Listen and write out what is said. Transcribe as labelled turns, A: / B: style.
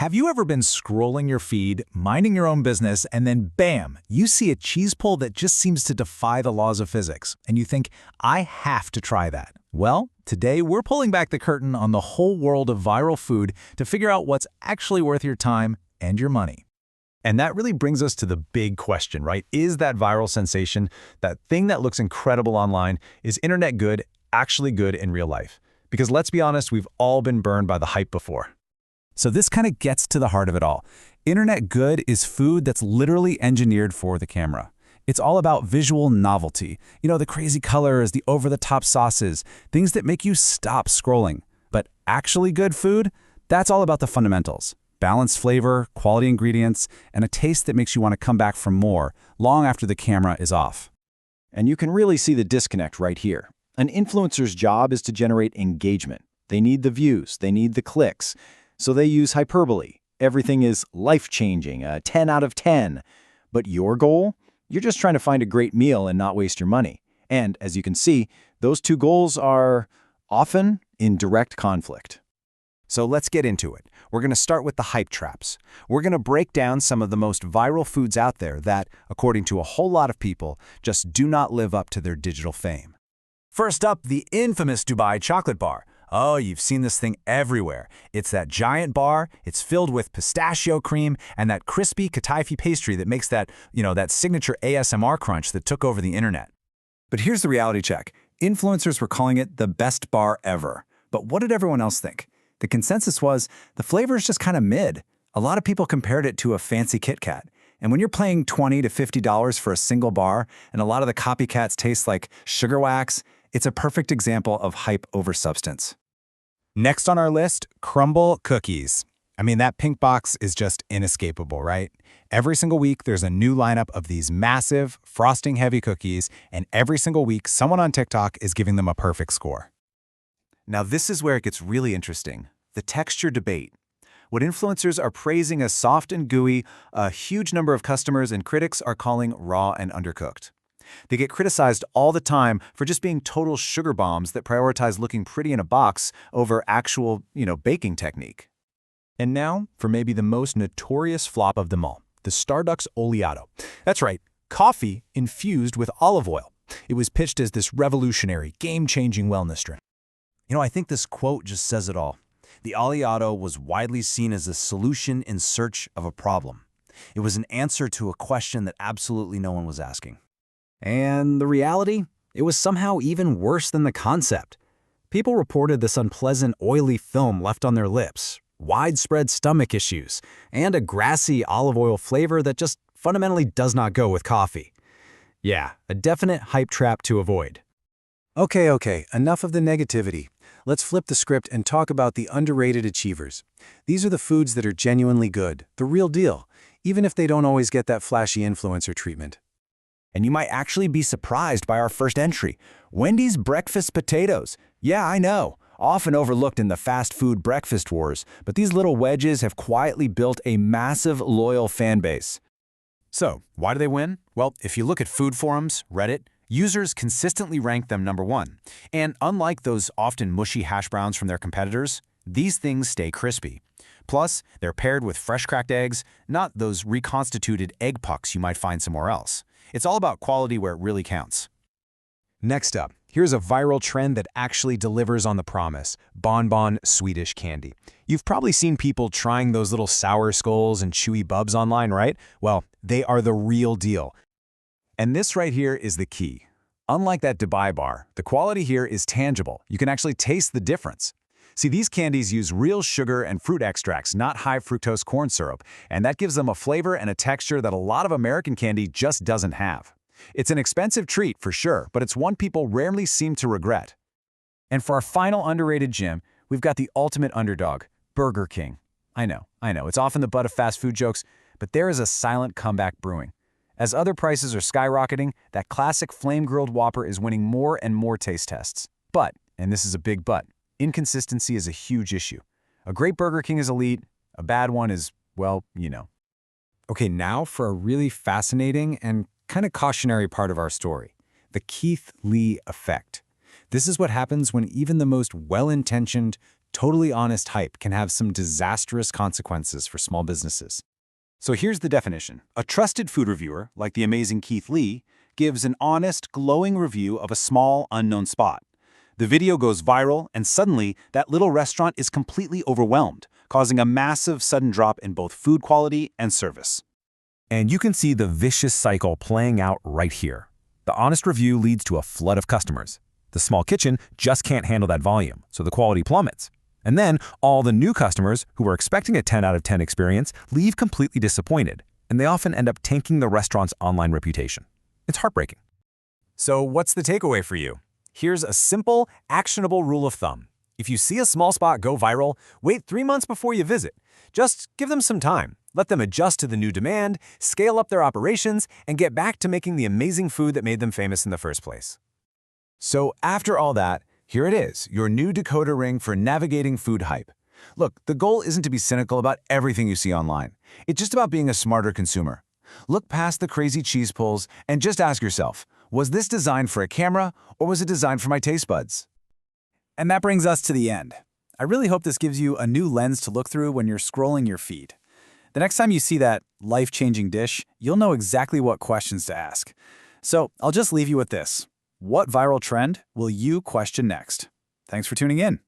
A: Have you ever been scrolling your feed, minding your own business, and then bam, you see a cheese pull that just seems to defy the laws of physics, and you think, I have to try that? Well, today we're pulling back the curtain on the whole world of viral food to figure out what's actually worth your time and your money. And that really brings us to the big question, right? Is that viral sensation, that thing that looks incredible online, is internet good actually good in real life? Because let's be honest, we've all been burned by the hype before. So this kind of gets to the heart of it all. Internet good is food that's literally engineered for the camera. It's all about visual novelty. You know, the crazy colors, the over-the-top sauces, things that make you stop scrolling. But actually good food, that's all about the fundamentals. Balanced flavor, quality ingredients, and a taste that makes you want to come back for more, long after the camera is off.
B: And you can really see the disconnect right here. An influencer's job is to generate engagement. They need the views, they need the clicks. So they use hyperbole. Everything is life-changing, a 10 out of 10. But your goal? You're just trying to find a great meal and not waste your money. And as you can see, those two goals are often in direct conflict.
C: So let's get into it. We're going to start with the hype traps. We're going to break down some of the most viral foods out there that, according to a whole lot of people, just do not live up to their digital fame. First up, the infamous Dubai chocolate bar. Oh, you've seen this thing everywhere. It's that giant bar, it's filled with pistachio cream and that crispy kataifi pastry that makes that signature ASMR crunch that took over the internet.
A: But here's the reality check. Influencers were calling it the best bar ever. But what did everyone else think? The consensus was the flavor is just kind of mid. A lot of people compared it to a fancy Kit Kat. And when you're paying $20 to $50 for a single bar and a lot of the copycats taste like sugar wax, it's a perfect example of hype over substance.
C: Next on our list, crumble cookies. I mean, that pink box is just inescapable, right? Every single week, there's a new lineup of these massive, frosting-heavy cookies, and every single week, someone on TikTok is giving them a perfect score. Now, this is where it gets really interesting. The texture debate. What influencers are praising as soft and gooey, a huge number of customers and critics are calling raw and undercooked. They get criticized all the time for just being total sugar bombs that prioritize looking pretty in a box over actual, baking technique. And now for maybe the most notorious flop of them all, the Starbucks Oleato. That's right, coffee infused with olive oil. It was pitched as this revolutionary, game-changing wellness drink. I think this quote just says it all. The Oleato was widely seen as a solution in search of a problem. It was an answer to a question that absolutely no one was asking. And the reality? It was somehow even worse than the concept. People reported this unpleasant, oily film left on their lips, widespread stomach issues, and a grassy olive oil flavor that just fundamentally does not go with coffee. Yeah, a definite hype trap to avoid.
A: Okay, enough of the negativity. Let's flip the script and talk about the underrated achievers. These are the foods that are genuinely good, the real deal, even if they don't always get that flashy influencer treatment.
C: And you might actually be surprised by our first entry, Wendy's breakfast potatoes. Yeah, I know, often overlooked in the fast food breakfast wars, but these little wedges have quietly built a massive, loyal fan base. So, why do they win? Well, if you look at food forums, Reddit, users consistently rank them number one. And unlike those often mushy hash browns from their competitors, these things stay crispy. Plus, they're paired with fresh cracked eggs, not those reconstituted egg pucks you might find somewhere else. It's all about quality where it really counts. Next up, here's a viral trend that actually delivers on the promise: bonbon Swedish candy. You've probably seen people trying those little sour skulls and chewy bubs online, right? Well, they are the real deal. And this right here is the key. Unlike that Dubai bar, the quality here is tangible. You can actually taste the difference. See, these candies use real sugar and fruit extracts, not high fructose corn syrup, and that gives them a flavor and a texture that a lot of American candy just doesn't have. It's an expensive treat for sure, but it's one people rarely seem to regret. And for our final underrated gem, we've got the ultimate underdog, Burger King. I know, it's often the butt of fast food jokes, but there is a silent comeback brewing. As other prices are skyrocketing, that classic flame-grilled Whopper is winning more and more taste tests. But, and this is a big but, inconsistency is a huge issue. A great Burger King is elite, a bad one is, well, Okay, now for a really fascinating and kind of cautionary part of our story, the Keith Lee effect. This is what happens when even the most well-intentioned,
B: totally honest hype can have some disastrous consequences for small businesses. So here's the definition. A trusted food reviewer, like the amazing Keith Lee, gives an honest, glowing review of a small, unknown spot. The video goes viral, and suddenly, that little restaurant is completely overwhelmed, causing a massive, sudden drop in both food quality and service.
C: And you can see the vicious cycle playing out right here. The honest review leads to a flood of customers. The small kitchen just can't handle that volume, so the quality plummets. And then all the new customers who were expecting a 10 out of 10 experience leave completely disappointed, and they often end up tanking the restaurant's online reputation. It's heartbreaking.
A: So what's the takeaway for you? Here's a simple, actionable rule of thumb. If you see a small spot go viral, wait 3 months before you visit. Just give them some time. Let them adjust to the new demand, scale up their operations, and get back to making the amazing food that made them famous in the first place. So after all that, here it is, your new decoder ring for navigating food hype. Look, the goal isn't to be cynical about everything you see online. It's just about being a smarter consumer. Look past the crazy cheese pulls and just ask yourself, was this designed for a camera or was it designed for my taste buds? And that brings us to the end. I really hope this gives you a new lens to look through when you're scrolling your feed. The next time you see that life-changing dish, you'll know exactly what questions to ask. So I'll just leave you with this. What viral trend will you question next? Thanks for tuning in.